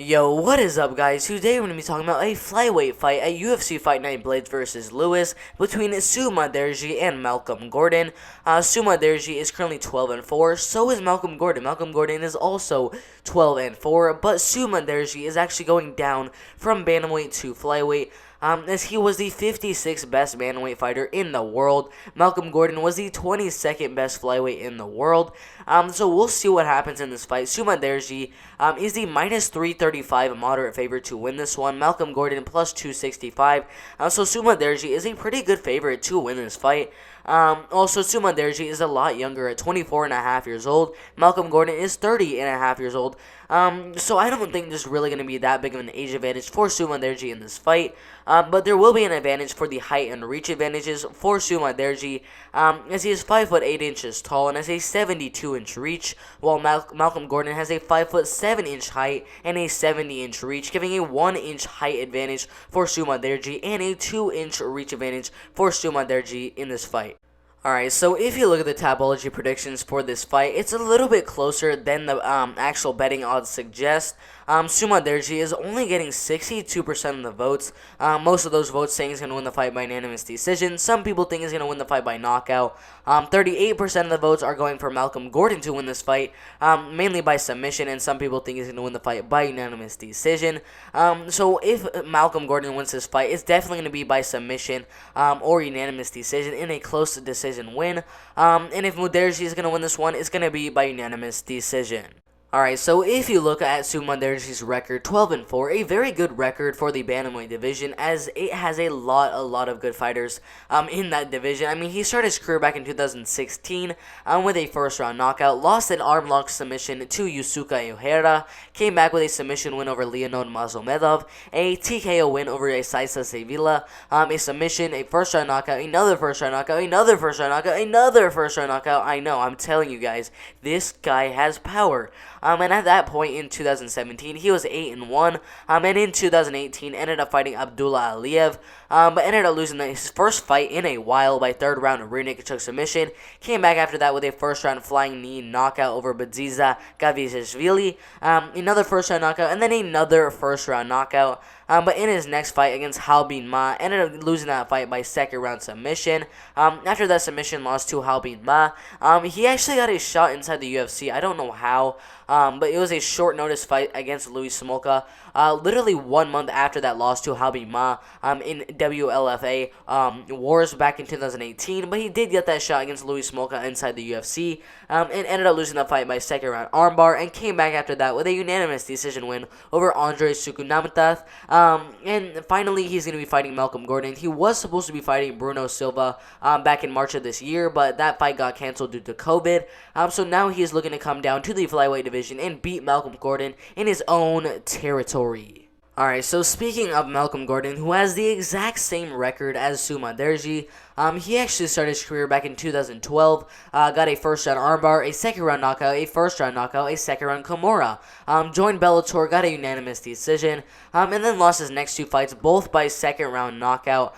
Yo, what is up, guys? Today we're going to be talking about a flyweight fight at UFC Fight Night Blades vs. Lewis between Mudaerji and Malcolm Gordon. Mudaerji is currently 12-4, so is Malcolm Gordon. Malcolm Gordon is also 12-4, but Mudaerji is actually going down from bantamweight to flyweight. As he was the 56th best bantamweight fighter in the world. Malcolm Gordon was the 22nd best flyweight in the world. So we'll see what happens in this fight. Mudaerji is the minus 335 moderate favorite to win this one. Malcolm Gordon plus 265. So Mudaerji is a pretty good favorite to win this fight. Also, Mudaerji is a lot younger at 24.5 years old. Malcolm Gordon is 30.5 years old. So I don't think there's really going to be that big of an age advantage for Mudaerji in this fight. But there will be an advantage for the height and reach advantages for Mudaerji, as he is 5'8" tall and has a 72-inch reach, while Malcolm Gordon has a 5'7" height and a 70-inch reach, giving a 1-inch height advantage for Mudaerji and a 2-inch reach advantage for Mudaerji in this fight. Alright, so if you look at the Tapology predictions for this fight, it's a little bit closer than the actual betting odds suggest. Mudaerji is only getting 62% of the votes. Most of those votes saying he's going to win the fight by unanimous decision. Some people think he's going to win the fight by knockout. 38% of the votes are going for Malcolm Gordon to win this fight, mainly by submission, and some people think he's going to win the fight by unanimous decision. So if Malcolm Gordon wins this fight, it's definitely going to be by submission or unanimous decision in a close decision win. And if Mudaerji is going to win this one, it's going to be by unanimous decision. Alright, so if you look at Mudaerji's record, 12-4, a very good record for the bantamweight division, as it has a lot of good fighters in that division. I mean, he started his career back in 2016 with a first-round knockout, lost an arm-lock submission to Yusuke Ohara, came back with a submission win over Leonid Mazomedov, a TKO win over Isaisa Sevilla, a submission, a first-round knockout, another first-round knockout, another first-round knockout, another first-round knockout. I know, I'm telling you guys, this guy has power. And at that point in 2017, he was 8-1, and in 2018 ended up fighting Abdullah Aliyev, but ended up losing his first fight in a while by third round rear naked choke submission. Came back after that with a first round flying knee knockout over Badziza Gavizashvili, another first round knockout, and then another first round knockout. But in his next fight against Halbin Ma, ended up losing that fight by second round submission. After that submission loss to Halbin Ma, he actually got a shot inside the UFC. I don't know how, but it was a short notice fight against Luis Smolka. Literally 1 month after that loss to Halbin Ma in WLFA Wars back in 2018. But he did get that shot against Luis Smolka inside the UFC, and ended up losing the fight by second round armbar, and came back after that with a unanimous decision win over Andre Sukunamath. And finally, he's going to be fighting Malcolm Gordon. He was supposed to be fighting Bruno Silva back in March of this year, but that fight got canceled due to COVID. So now he is looking to come down to the flyweight division and beat Malcolm Gordon in his own territory. Alright, so speaking of Malcolm Gordon, who has the exact same record as Mudaerji, he actually started his career back in 2012, got a first-round armbar, a second-round knockout, a first-round knockout, a second-round Kimura, joined Bellator, got a unanimous decision, and then lost his next two fights, both by second-round knockout.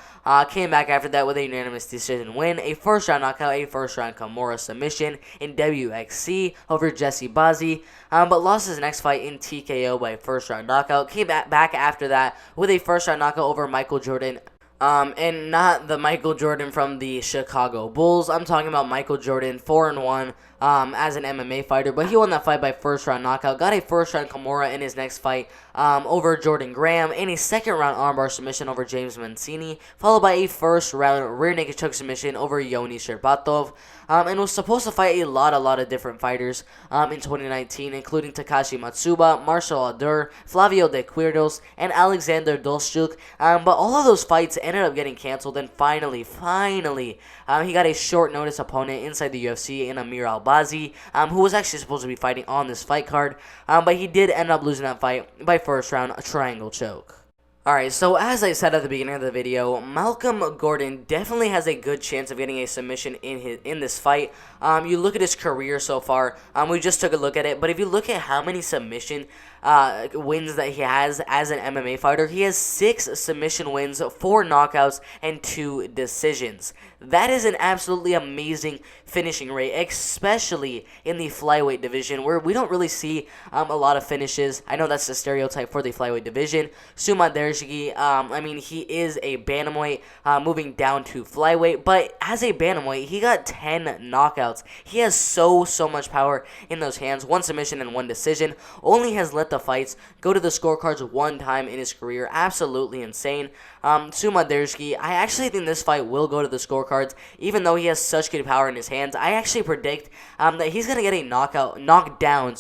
Came back after that with a unanimous decision win, a first-round knockout, a first-round Kimura submission in WXC over Jesse Bazzi, but lost his next fight in TKO by first-round knockout. Came back after that with a first-round knockout over Michael Jordan. And not the Michael Jordan from the Chicago Bulls. I'm talking about Michael Jordan, 4-1 as an MMA fighter. But he won that fight by first-round knockout. Got a first-round Kimura in his next fight over Jordan Graham. And a second-round armbar submission over James Mancini. Followed by a first-round rear naked choke submission over Yoni Sherbatov. And was supposed to fight a lot of different fighters in 2019, including Takashi Matsuba, Marcel Adur, Flavio De Quirdos, and Alexander Dolschuk. But all of those fights ended up getting canceled, and finally, he got a short notice opponent inside the UFC in Amir Albazi, who was actually supposed to be fighting on this fight card, but he did end up losing that fight by first round triangle choke. Alright, so as I said at the beginning of the video, Malcolm Gordon definitely has a good chance of getting a submission in this fight. You look at his career so far, we just took a look at it, but if you look at how many submission wins that he has as an MMA fighter. He has 6 submission wins, 4 knockouts, and 2 decisions. That is an absolutely amazing finishing rate, especially in the flyweight division, where we don't really see a lot of finishes. I know that's the stereotype for the flyweight division. Mudaerji, I mean, he is a bantamweight, moving down to flyweight, but as a bantamweight, he got 10 knockouts. He has so much power in those hands. 1 submission and 1 decision. Only has let the fights go to the scorecards 1 time in his career. Absolutely insane. Mudaerji, I actually think this fight will go to the scorecards, even though he has such good power in his hands. I actually predict that he's gonna get a knockdown,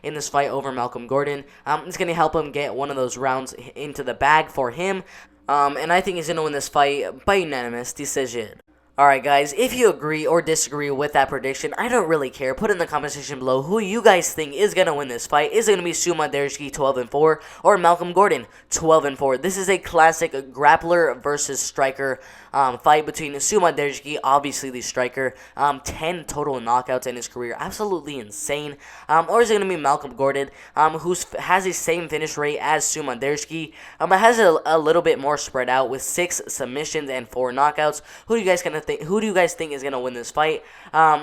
in this fight over Malcolm Gordon. It's gonna help him get one of those rounds into the bag for him. And I think he's gonna win this fight by unanimous decision. Alright guys, if you agree or disagree with that prediction, I don't really care. Put in the comment section below who you guys think is going to win this fight. Is it going to be Mudaerji 12-4 or Malcolm Gordon 12-4? This is a classic grappler versus striker fight between Mudaerji, obviously the striker, 10 total knockouts in his career, absolutely insane. Or is it going to be Malcolm Gordon, who has the same finish rate as Mudaerji, but has a little bit more spread out with 6 submissions and 4 knockouts? Who do you guys think is gonna win this fight?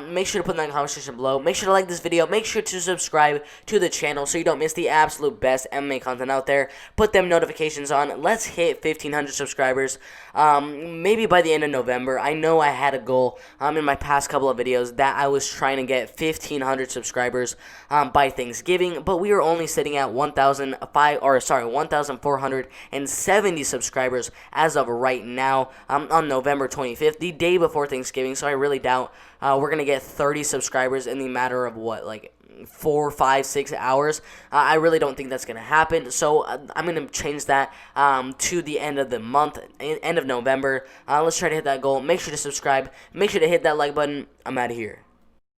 Make sure to put that in the comment section below. Make sure to like this video. Make sure to subscribe to the channel so you don't miss the absolute best MMA content out there. Put them notifications on. Let's hit 1,500 subscribers. Maybe by the end of November. I know I had a goal in my past couple of videos that I was trying to get 1,500 subscribers by Thanksgiving, but we are only sitting at 1,470 subscribers as of right now on November 25th, the day before Thanksgiving. So I really doubt we're gonna get 30 subscribers in the matter of what, like 4, 5, 6 hours. I really don't think that's gonna happen. So I'm gonna change that to the end of the month, end of November. Let's try to hit that goal. Make sure to subscribe. Make sure to hit that like button. I'm out of here.